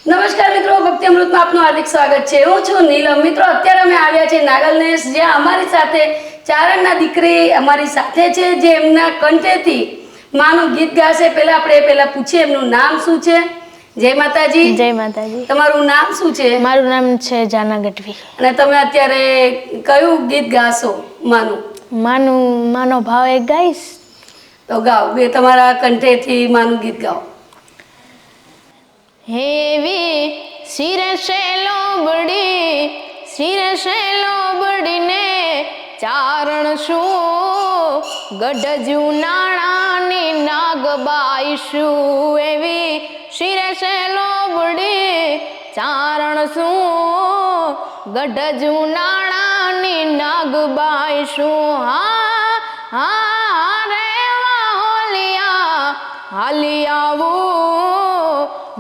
નમસ્કાર મિત્રો, ભક્તિ અમૃતમાં આપનું હાર્દિક સ્વાગત છે। હું છું નીલમ। મિત્રો, અત્યારે અમે આવ્યા છે નાગલનેસ, જ્યાં અમારી સાથે ચારણના દીકરી અમારી સાથે છે, જે એમના કંઠેથી માનું ગીત ગાશે। પહેલા પૂછીએ એમનું નામ શું છે। જય માતાજી। જય માતાજી। તમારું નામ શું છે? મારું નામ છે જાના ગઢવી। અને તમે અત્યારે કયું ગીત ગાશો? માનો ભાવ એક ગાઈશ તો ગાઓ, બે તમારા કંઠેથી માનું ગીત ગાઓ। હેવી શિરસે લોબડીને ચારણ શું ગઢજુ નાણાની નાગબાઈ શું। એવી શિરસે લોબડી ચારણ શું ગઢજુ નાણાની નાગબાઈ શું। હા રે વાહોલિયા હાલી આવું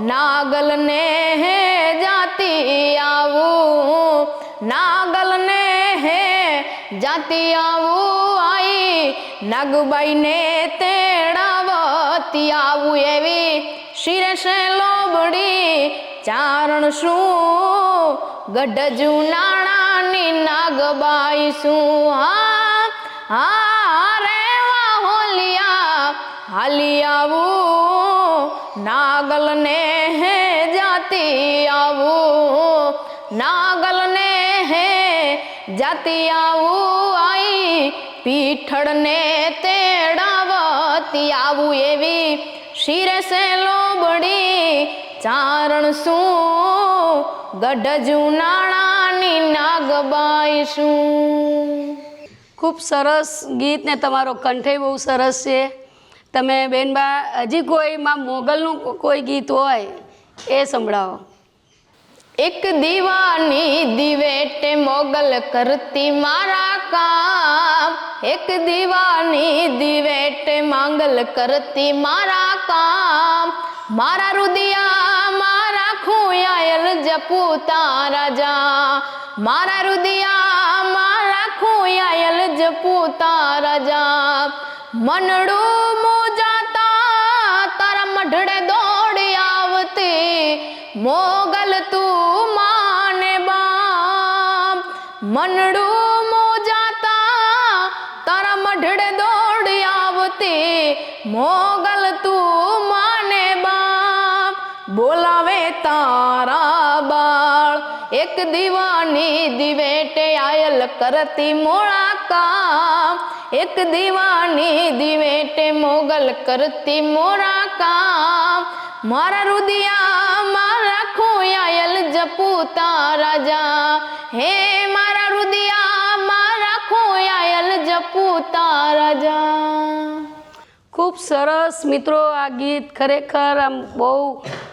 નાગલને હે જાતી આવું, નાગલને હે જાતી આવું, આઈ નાગબાઈને તેડાવતી આવું। એવી શિરસે લોબડી ચારણ શું ગઢજુ નાણાની નાગબાઈ શું। હા રે વાહોલિયા હાલી આવું નાગલને હે જાતી આવું, નાગલને હે જાતી આવું, આઈ પીઠળને તેડાવતી આવું। એવી શિરસે લોબડી ચારણ શું ગઢજુ નાણાની નાગબાઈ શું। ખૂબ સરસ ગીત ને તમારો કંઠે બહુ સરસ છે। તમે બેનબા હજી કોઈમાં મોગલનું કોઈ ગીત હોય એ સંભળાવો। એક દીવાની દિવેટે મોગલ કરતી મારા કામ, એક દીવાની દિવેટે માંગલ કરતી મારા કામ, મારા રુદિયા મારા ખુયાયલ જપુ તારા જા, મારા રુદિયા મારા ખુયાયલ જપુ તારા જા। મનડું મોજાતા તારા મઢડે દોડી આવતી, મોગલ તું માને બાપ। મનડું મોજાતા તારા મઢડે દોડી આવતી, મોગલ તું માને બાપ। બોલાવે તારા બાળ એક દીવાની દિવેટે આયલ કરતી મોળા કામ, એક દીવાની દિવેટે મોગલ કરતી મોરા કામ, મારા રુદિયા મારા ખોયાયલ જપુ તારા જા, હે મારા રુદિયા મારા ખોયાયલ જપુ તારા જા। ખૂબ સરસ મિત્રો, આ ગીત ખરેખર આમ બહુ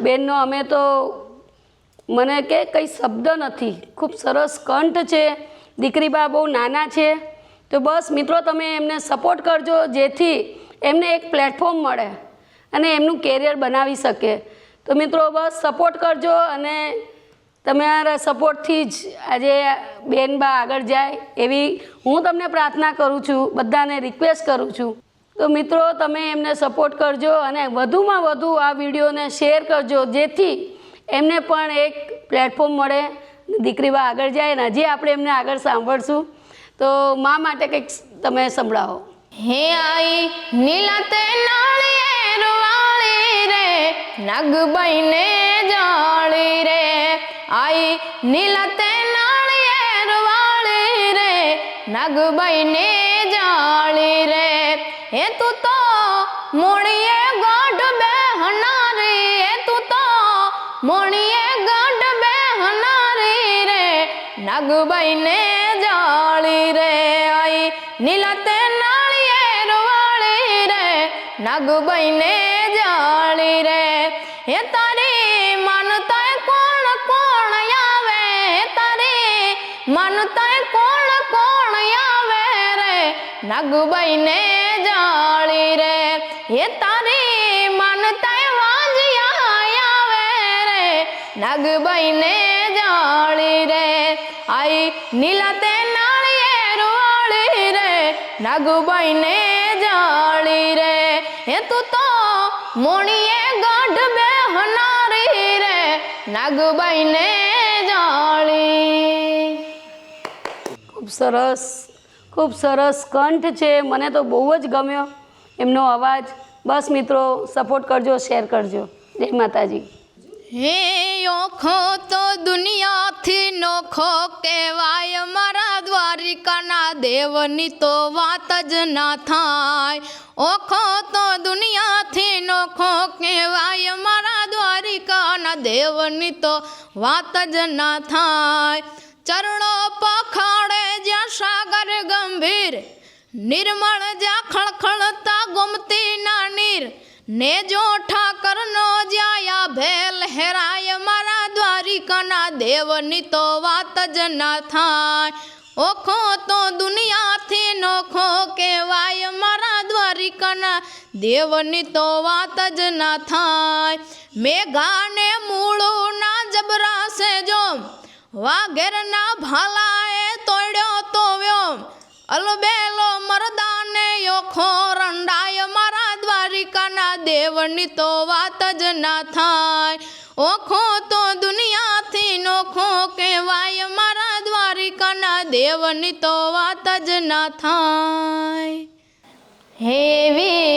બેનનો અમે તો મને કે કંઈ શબ્દ નથી। ખૂબ સરસ કંઠ છે। દીકરી બા બહુ નાના છે, તો બસ મિત્રો તમે એમને સપોર્ટ કરજો, જેથી એમને એક પ્લેટફોર્મ મળે અને એમનું કેરિયર બનાવી શકે। તો મિત્રો બસ સપોર્ટ કરજો, અને તમારા સપોર્ટથી જ આજે બેનબા આગળ જાય એવી હું તમને પ્રાર્થના કરું છું, બધાને રિક્વેસ્ટ કરું છું। તો મિત્રો તમે એમને સપોર્ટ કરજો અને વધુમાં વધુ આ વિડીયોને શેર કરજો, જેથી એમને પણ એક પ્લેટફોર્મ મળે, દીકરી બા આગળ જાય। ને હજી આપણે એમને આગળ સાંભળશું, તો મા માટે કંઈક તમે સંભળાવો। હે આઈ નીલાતે નાળિયેર વાળી રે નાગબાઈને જાળી રે, આઈ નીલાતે નાળિયેર વાળી રે નાગબાઈને જાળી રે, હે તું તો મોણીએ ગઢ બેહનારી, હે તું તો મોણીએ ગઢ બેહનારી રે નાગબાઈને જાળી રે, આઈ નીલાતે નાળિયેર વાળી રે નાગબાઈને જાળી રે, હે તારી માનતાય કોણ કોણ આવે, હે તારી માનતાય કોણ કોણ આવે રે નાગબાઈને જાળી રે, હે તારી માનતાય વાંજિયા આવે રે નાગબાઈને જાળી રે, આઈ નીલાતે નાળિયેર વાળી રે નાગબાઈને જાળી રે, હે તું તો મોણીએ ગઢ બેહનારી રે નાગબાઈને જાળી. ખૂબ સરસ કંઠ છે. મને તો બહુ જ ગમ્યો એમનો અવાજ. બસ મિત્રો સપોર્ટ કરજો, શેર કરજો. જય માતાજી. હે ઓખો તો દુનિયાથી નોખો કહેવાય, મારા દ્વારિકાના દેવની તો વાત જ ના થાય. ઓખો તો દુનિયાથી નોખો કહેવાય, મારા દ્વારિકાના દેવની તો વાત જ ના થાય. ચરણો પખાડે જ્યાં સાગર ગંભીર, નિર્મળ જ્યાં ખળખળતા ગોમતી ના નીર, ને જો ઠાકરનો જ્યાં ભેલ હેરાય, મારા દ્વારિકાના દેવની તો વાત જ ના થાય. ઓખો તો દુનિયાથી નોખો કહેવાય, મારા દ્વારિકાના દેવની તો વાત જ ના થાય. મેઘાને મૂળું ના જબરાશે જોમ, વાઘેરના ભાલાએ તોડ્યો તો વ્યોમ, અલબેલો મરદાને ઓખો રંડાય, મારા દ્વારિકાના દેવની તો વાત જ ના થાય. ઓખો તો દુનિયાથી નોખો કહેવાય, મારા દ્વારિકાના દેવની તો વાત જ ના થાય. હેવી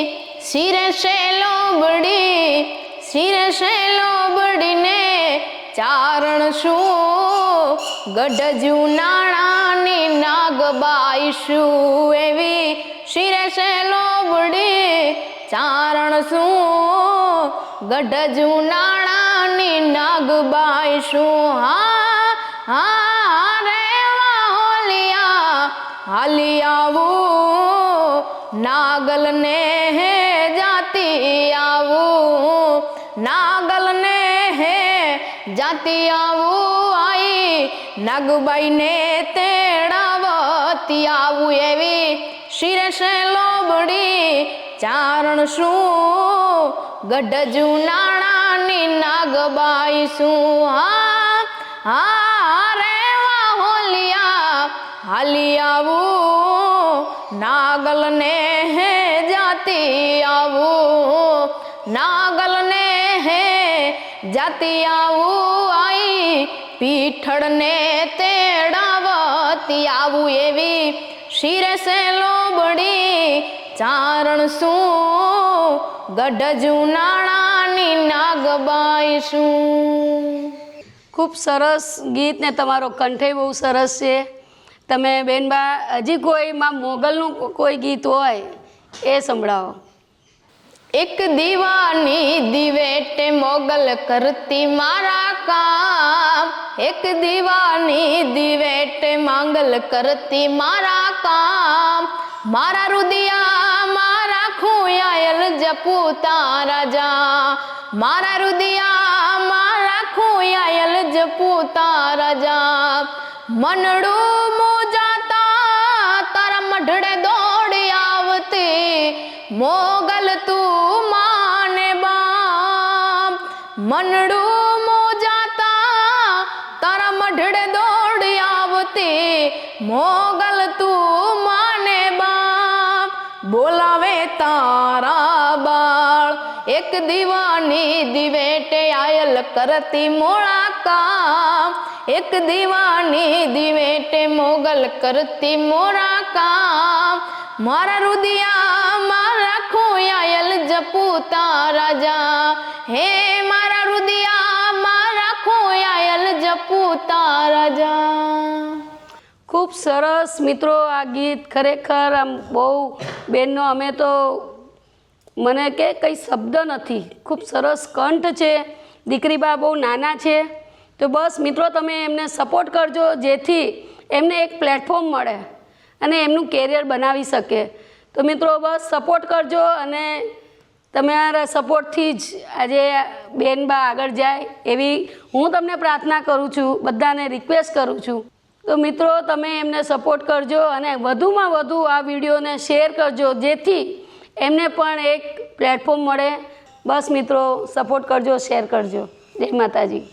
શિરસે લોબડીને ચારણ શું, ગઢજુ નાણાની નાગબાઈ શું. એવી શિરસે લોબડી ચારણ શું, ગઢજુ નાણાની નાગબાઈ શું. હા રે વાહોલિયા હાલી આવું, નાગલને હે જાતી આવું, નાગલને હે જાતી આવું, આઈ નાગબાઈને તેડાવતી આવું. એવી શિરસે લોબડી ચારણ શું, ગઢજુ નાણાની નાગબાઈ શું. હા રે વાહોલિયા હાલી આવું, નાગલને હે જાતી આવું, નાગલને હે જાતી આવું, આઈ પીઠળને તેડાવતી આવું. એવી શિરસે લોબડી ચારણ શું, ગઢજુ નાણાની નાગબાઈ શું. ખૂબ સરસ ગીત ને તમારો કંઠે બહુ સરસ છે. તમે બેનબા હજી કોઈમાં મોગલનું કોઈ ગીત હોય એ સંભળાવો. એક દીવાની દિવેટે મોગલ કરતી મારા કામ, એક દીવાની દિવેટે માંગલ કરતી મારા કામ, મારા રુદિયા મારા ખુયાયલ જપુ તારા જા, મારા રુદિયા મારા ખુયાયલ જપુ તારા જા. મનડું મોજાતા તારા મઢડે દોડી આવતી, મોગલ તું માને બામ. મનડું મોજાતા તારા મઢડે દોડી આવતી, મોગલ તું માને બામ. બોલાવે તારા બાળ એક દીવાની દિવેટે આયલ કરતી મોળા કામ, એક દીવાની દિવેટે મોગલ કરતી મોરા કામ. મારા રુદિયા મારા ખોયાયલ જપુ તારા જા, હે મારા રુદિયા મારા ખોયાયલ જપુ તારા જા. ખૂબ સરસ મિત્રો આ ગીત. ખરેખર આમ બહુ બેનનો અમે તો મને કે કંઈ શબ્દ નથી. ખૂબ સરસ કંઠ છે. દીકરી બા બહુ નાના છે, તો બસ મિત્રો તમે એમને સપોર્ટ કરજો, જેથી એમને એક પ્લેટફોર્મ મળે અને એમનું કેરિયર બનાવી શકે. તો મિત્રો બસ સપોર્ટ કરજો, અને તમારા સપોર્ટથી જ આજે બેનબા આગળ જાય એવી હું તમને પ્રાર્થના કરું છું, બધાને રિક્વેસ્ટ કરું છું. તો મિત્રો તમે એમને સપોર્ટ કરજો અને વધુમાં વધુ આ વિડીયોને શેર કરજો, જેથી એમને પણ એક પ્લેટફોર્મ મળે. બસ મિત્રો સપોર્ટ કરજો, શેર કરજો. જય માતાજી.